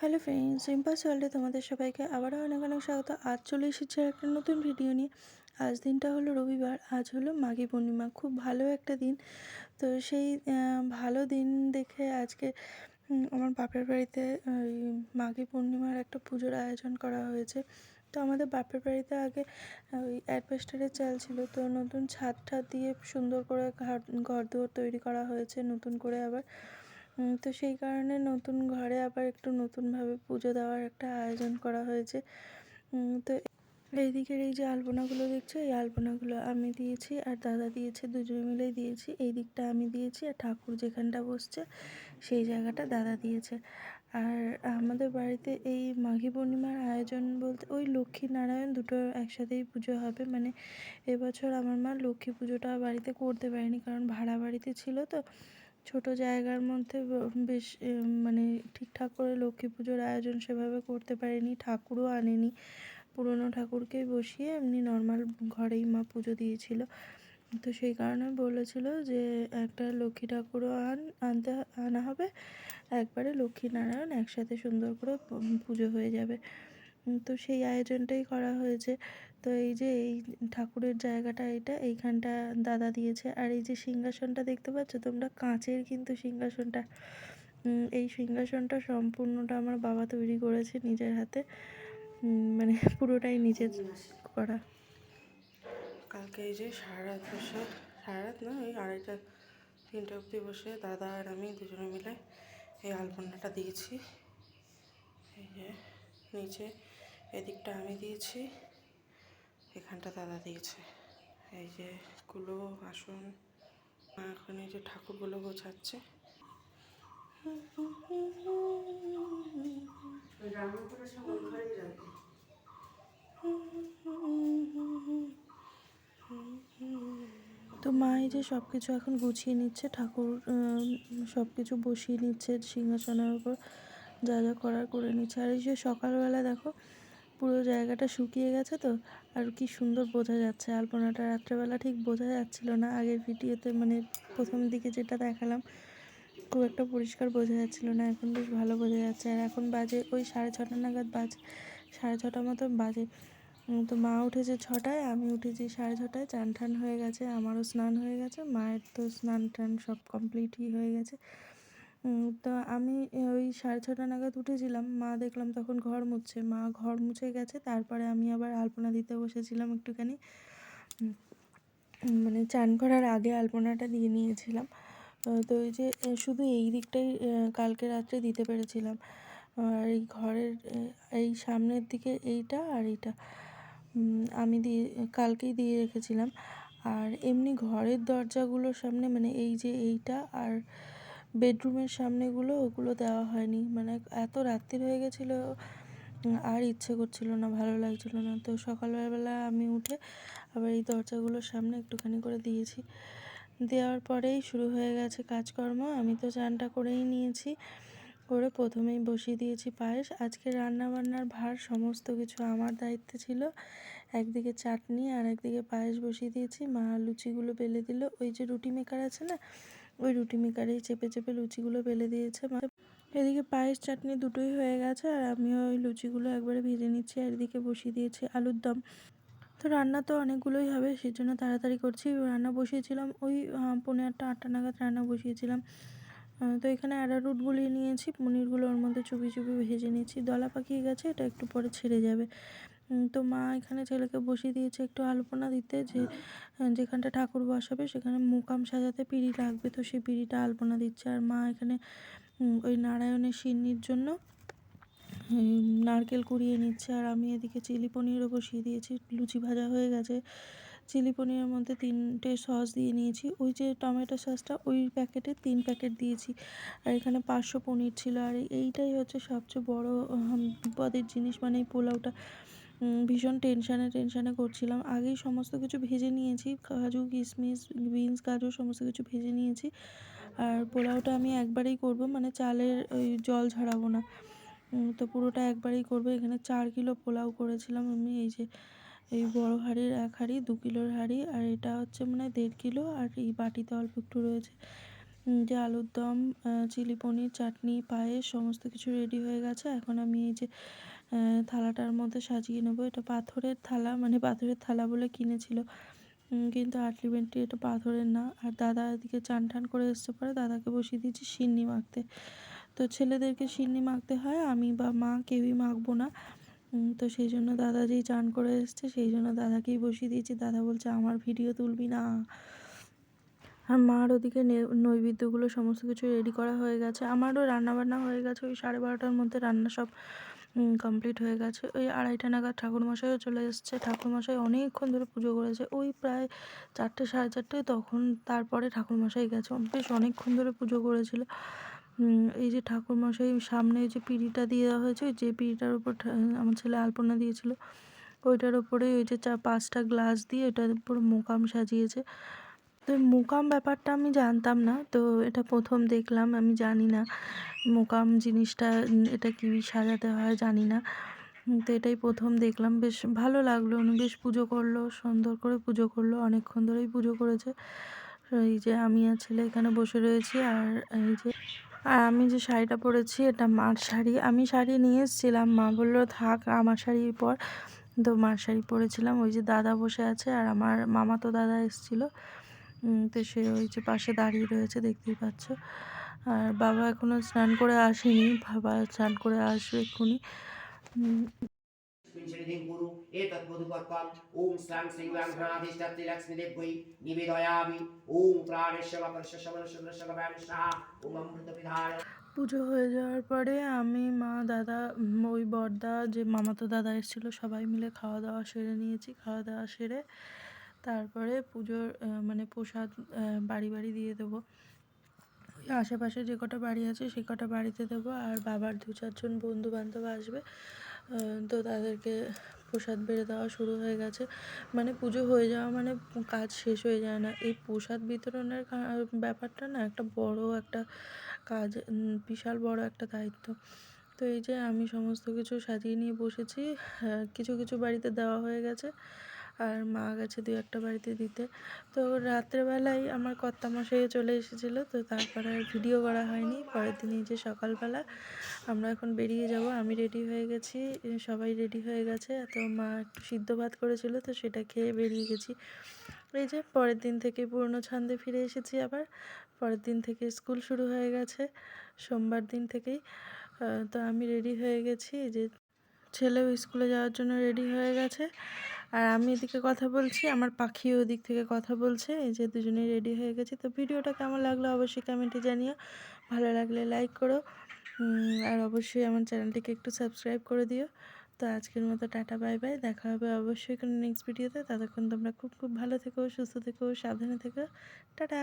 Hello friends, রিম্পাস ওয়ার্ল্ডে তোমাদের সবাইকে আবারও অনেক অনেক স্বাগত। আজ চলে এসেছি একটা নতুন ভিডিও নিয়ে। আজ দিনটা হলো রবিবার, আজ হলো মাঘী পূর্ণিমা, খুব ভালো একটা দিন। তো সেই ভালো দিন দেখে আজকে আমার বাপের বাড়িতে ওই মাঘী পূর্ণিমার একটা পুজোর আয়োজন করা হয়েছে। তো আমাদের বাপের বাড়িতে আগে ওই অ্যাডভেস্টারের চাল ছিল, তো নতুন ছাদ ঠাদ দিয়ে সুন্দর করে ঘর দুয়ার তৈরি করা হয়েছে নতুন করে আবার। তো সেই কারণে নতুন ঘরে আবার একটু নতুনভাবে পুজো দেওয়ার একটা আয়োজন করা হয়েছে। তো এইদিকের এই যে আলপনাগুলো দেখছো, এই আলপনাগুলো আমি দিয়েছি আর দাদা দিয়েছে, দুজনে মিলেই দিয়েছি। এই দিকটা আমি দিয়েছি আর ঠাকুর যেখানটা বসছে সেই জায়গাটা দাদা দিয়েছে। আর আমাদের বাড়িতে এই মাঘী পূর্ণিমার আয়োজন বলতে ওই লক্ষ্মী নারায়ণ দুটো একসাথেই পুজো হবে। মানে এবছর আমার মা লক্ষ্মী পুজোটা বাড়িতে করতে পারেনি, কারণ ভাড়া বাড়িতে ছিল, তো ছোট জায়গার মধ্যে বেশ মানে ঠিকঠাক করে লক্ষ্মী পুজোর আয়োজন সেভাবে করতে পারেনি, ঠাকুরও আনেনি। পুরনো ঠাকুরকেই বসিয়ে এমনি নর্মাল ঘরেই মা পুজো দিয়েছিল। তো সেই কারণে বলেছিল যে একটা লক্ষ্মী ঠাকুরও আনা হবে, একবারে লক্ষ্মী নারায়ণ একসাথে সুন্দর করে পুজো হয়ে যাবে। তো সেই আয়োজনটাই করা হয়েছে। তো এই যে এই ঠাকুরের জায়গাটা, এইখানটা দাদা দিয়েছে। আর এই যে সিংহাসনটা দেখতে পাচ্ছ তোমরা, কাঁচের কিন্তু সিংহাসনটা। এই সিংহাসনটা সম্পূর্ণটা আমার বাবা তৈরি করেছে নিজের হাতে, মানে পুরোটাই নিজের করা। কালকে এই যে সারা রাত বসে, সারা রাত না, ওই 2:30-3টে অবধি বসে দাদা আর আমি দুজনে মিলে এই আলপনাটা দিয়েছি। এই যে নিচে এদিকটা আমি দিয়েছি, এখানটা দাদা দিয়েছে। এই যে কুলো আসন, এখন এই যে ঠাকুরগুলো গোছাচ্ছে। রান্না করে সব ওই ঘরেই রাখবে। তো মা এই যে সব কিছু এখন গুছিয়ে নিচ্ছে, ঠাকুর সব কিছু বসিয়ে নিচ্ছে সিংহাসনের উপর, যা যা করার করে নিচ্ছে। আর এই যে সকালবেলা দেখো পুরো জায়গাটা শুকিয়ে গেছে, তো আর কি সুন্দর বোঝা যাচ্ছে আলপনাটা। রাত্রেবেলা ঠিক বোঝা যাচ্ছিল না আগের ভিডিওতে, মানে প্রথম দিকে যেটা দেখালাম খুব একটা পরিষ্কার বোঝা যাচ্ছিল না, এখন বেশ ভালো বোঝা যাচ্ছে। আর এখন বাজে ওই 6:30 নাগাদ বাজে, 6:30 মতন বাজে। তো মা উঠেছে 6টায়, আমি উঠেছি 6:30টায়। চান টান হয়ে গেছে, আমারও স্নান হয়ে গেছে, মায়ের তো স্নান টান সব কমপ্লিটই হয়ে গেছে। তো আমি ওই 6:30 নাগাদ উঠেছিলাম, মা দেখলাম তখন ঘর মুছছে, মা ঘর মুছে গেছে। তারপরে আমি আবার আলপনা দিতে বসেছিলাম একটুখানি, মানে চান করার আগে আলপনাটা দিয়ে নিয়েছিলাম। তো এই যে শুধু এই দিকটাই কালকে রাত্রে দিতে পেরেছিলাম। আর এই ঘরের এই সামনের দিকে এইটা আর এইটা আমি কালকেই দিয়ে রেখেছিলাম। আর এমনি ঘরের দরজাগুলোর সামনে, মানে এই যে এইটা আর বেডরুমের সামনেগুলো, ওগুলো দেওয়া হয়নি। মানে এত রাত্রির হয়ে গেছিলো, আর ইচ্ছে করছিল না, ভালো লাগছিল না। তো সকালবেলা আমি উঠে আবার এই দরজাগুলোর সামনে একটুখানি করে দিয়েছি। দেওয়ার পরেই শুরু হয়ে গেছে কাজকর্ম। আমি তো চানটা করেই নিয়েছি, করে প্রথমেই বসিয়ে দিয়েছি পায়েস। আজকে রান্না বান্নার ভার সমস্ত কিছু আমার দায়িত্বে ছিল। একদিকে চাটনি আর একদিকে পায়েস বসিয়ে দিয়েছি, মা লুচিগুলো বেলে দিল। ওই যে রুটি মেকার আছে না, ওই রুটি মেকারেই চেপে চেপে লুচিগুলো বেলে দিয়েছে মা। এদিকে পায়েস চাটনি দুটোই হয়ে গেছে, আর আমিও ওই লুচিগুলো একবারে ভেজে নিচ্ছি। আর এদিকে বসিয়ে দিয়েছি আলুর দম। তো রান্না তো অনেকগুলোই হবে, সেই জন্য তাড়াতাড়ি করছি। রান্না বসিয়েছিলাম ওই 7:30-8টা নাগাদ রান্না বসিয়েছিলাম। তো এখানে অ্যারারুট গুলিয়ে নিয়েছি, পনিরগুলো ওর মধ্যে চুপি চুপি ভেজে নিয়েছি। দলা পাকিয়ে গেছে, এটা একটু পরে ছেড়ে যাবে। তো মা এখানে ছেলেকে বসিয়ে দিয়েছে একটু আলপনা দিতে, যেখানটা ঠাকুর বসাবে সেখানে মুকাম সাজাতে পিঁড়ি লাগবে, তো সেই পিঁড়িটা আলপনা দিচ্ছে। আর মা এখানে ওই নারায়ণের সিন্নির জন্য নারকেল কুড়িয়ে নিচ্ছে। আর আমি এদিকে চিলি পনিরও বসিয়ে দিয়েছি, লুচি ভাজা হয়ে গেছে। চিলি পনিরের মধ্যে 3টে সস দিয়ে নিয়েছি, ওই যে টমেটো সসটা ওই প্যাকেটে 3 প্যাকেট দিয়েছি। আর এখানে 500 পনির ছিল। আর এইটাই হচ্ছে সবচেয়ে বড় বিপদের জিনিস, মানে এই পোলাওটা ভীষণ টেনশানে করছিলাম। আগেই সমস্ত কিছু ভেজে নিয়েছি, কাজু কিশমিশ বিনস গাজর সমস্ত কিছু ভেজে নিয়েছি। আর পোলাওটা আমি একবারেই করব, মানে চালের ওই জল ঝরাবো না। তো পুরোটা একবারেই করবো। এখানে 4 কিলো পোলাও করেছিলাম আমি। এই যে এই বড় হাঁড়ির 1 হাঁড়ি, 2 কিলোর হাঁড়ি, আর এটা হচ্ছে মানে 1.5 কিলো। আর এই বাটিতে অল্প একটু রয়েছে, যে আলুর দম, চিলি পনির, চাটনি, পায়েস সমস্ত কিছু রেডি হয়ে গেছে। এখন আমি এই যে থালাটার মধ্যে সাজিয়ে নেবো। এটা পাথরের থালা, মানে পাথরের থালা বলে কিনেছিল, কিন্তু আলটিমেটলি এটা পাথরের না। আর দাদা এদিকে চান টান করে এসছে পরে দাদাকে বসিয়ে দিয়েছি সিন্নি মাখতে। তো ছেলেদেরকে সিন্নি মাখতে হয়, আমি বা মা কেউই মাখবো না। তো সেই জন্য দাদা যেই চান করে এসছে সেই জন্য দাদাকেই বসিয়ে দিয়েছি। দাদা বলছে আমার ভিডিও তুলবি না। আর মার ওদিকে নৈবেদ্যগুলো সমস্ত কিছু রেডি করা হয়ে গেছে। আমারও রান্নাবান্না হয়ে গেছে, ওই 12:30টার মধ্যে রান্না সব কমপ্লিট হয়ে গেছে। ওই 2:30টা নাগাদ ঠাকুরমশাইও চলে এসছে। ঠাকুরমশাই অনেকক্ষণ ধরে পুজো করেছে, ওই প্রায় 4টে 4:30টায়, তখন তারপরে ঠাকুরমশাই গেছে। বেশ অনেকক্ষণ ধরে পুজো করেছিল। এই যে ঠাকুরমশাই সামনে যে পিঁড়িটা দিয়ে দেওয়া হয়েছে, ওই যে পিঁড়িটার উপর আমার ছেলে আলপনা দিয়েছিল, ওইটার ওপরেই ওই যে 5টা গ্লাস দিয়ে ওটার উপর মোকাম সাজিয়েছে। তো মোকাম ব্যাপারটা আমি জানতাম না, তো এটা প্রথম দেখলাম, আমি জানি না মোকাম জিনিসটা, এটা কি সাজাতে হয় জানি না। তো এটাই প্রথম দেখলাম, বেশ ভালো লাগলো। উনি বেশ পুজো করলো, সুন্দর করে পুজো করলো, অনেকক্ষণ ধরেই পুজো করেছে। এই যে আমি আর ছেলে এখানে বসে রয়েছি। আর এই যে আমি যে শাড়িটা পরেছি এটা মার শাড়ি, আমি শাড়ি নিয়ে এসেছিলাম, মা বললো থাক আমার শাড়ি পর। তো মার শাড়ি পরেছিলাম। ওই যে দাদা বসে আছে আর আমার মামাতো দাদা এসেছিলো, তো সে ওই যে পাশে দাঁড়িয়ে রয়েছে, দেখতেই পাচ্ছ। আর বাবা এখনও স্নান করে আসেনি, বাবা স্নান করে আসবে এক্ষুনি। स्मिंशनिधिं कुरु एतद्वधूपत्वम् ॐ श्रां श्रीं ग्रां घ्राणाधीष्टत्रि लक्ष्मीदेव्यै निवेदयामि ॐ प्राणेश्वरकर्षशमनशमनशमनव्यां स्वाहा ॐ अमृतपिधाय। পুজো হয়ে যাওয়ার পরে আমি, মা, দাদা, ওই বড়দা, যে মামাতো দাদা এসেছিলো, সবাই মিলে খাওয়া দাওয়া সেরে নিয়েছি। খাওয়া দাওয়া সেরে তারপরে পুজোর মানে প্রসাদ বাড়ি বাড়ি দিয়ে দেবো। ওই আশেপাশে যে কটা বাড়ি আছে সে কটা বাড়িতে দেবো। আর বাবার 2-4জন বন্ধু বান্ধব আসবে, তো তাদেরকে প্রসাদ বেড়ে দেওয়া শুরু হয়ে গেছে। মানে পুজো হয়ে যাওয়া মানে কাজ শেষ হয়ে যায় না। এই প্রসাদ বিতরণের ব্যাপারটা না একটা বড় একটা কাজ, বিশাল বড় একটা দায়িত্ব। তো এই যে আমি সমস্ত কিছু সাজিয়ে নিয়ে বসেছি। কিছু কিছু বাড়িতে দেওয়া হয়ে গেছে, আর মা গেছে 2-1টা বাড়িতে দিতে। তো রাত্রেবেলায় আমার কর্তামশাইও চলে এসেছিলো, তো তারপরে আর ভিডিও করা হয়নি। পরের দিন এই যে সকালবেলা আমরা এখন বেরিয়ে যাব। আমি রেডি হয়ে গেছি, সবাই রেডি হয়ে গেছে। তো মা একটু সিদ্ধ ভাত করেছিল, তো সেটা খেয়ে বেরিয়ে গেছি। এই যে পরের দিন থেকে পুরনো ছন্দে ফিরে এসেছি আবার। পরের দিন থেকে স্কুল শুরু হয়ে গেছে, সোমবার দিন থেকেই। তো আমি রেডি হয়ে গেছি, যে ছেলেও স্কুলে যাওয়ার জন্য রেডি হয়ে গেছে। আর আমি এদিকে কথা বলছি, আমার পাখিও ওদিক থেকে কথা বলছে। এই যে দুজনেই রেডি হয়ে গেছি। তো ভিডিওটা কেমন লাগলো অবশ্যই কমেন্টে জানিও। ভালো লাগলে লাইক করো, আর অবশ্যই আমার চ্যানেলটিকে একটু সাবস্ক্রাইব করে দিও। তো আজকের মতো টাটা, বাই বাই। দেখা হবে অবশ্যই কোনো নেক্সট ভিডিওতে। ততক্ষণ তোমরা খুব খুব ভালো থেকো, সুস্থ থেকো, সাবধানে থেকো। টাটা।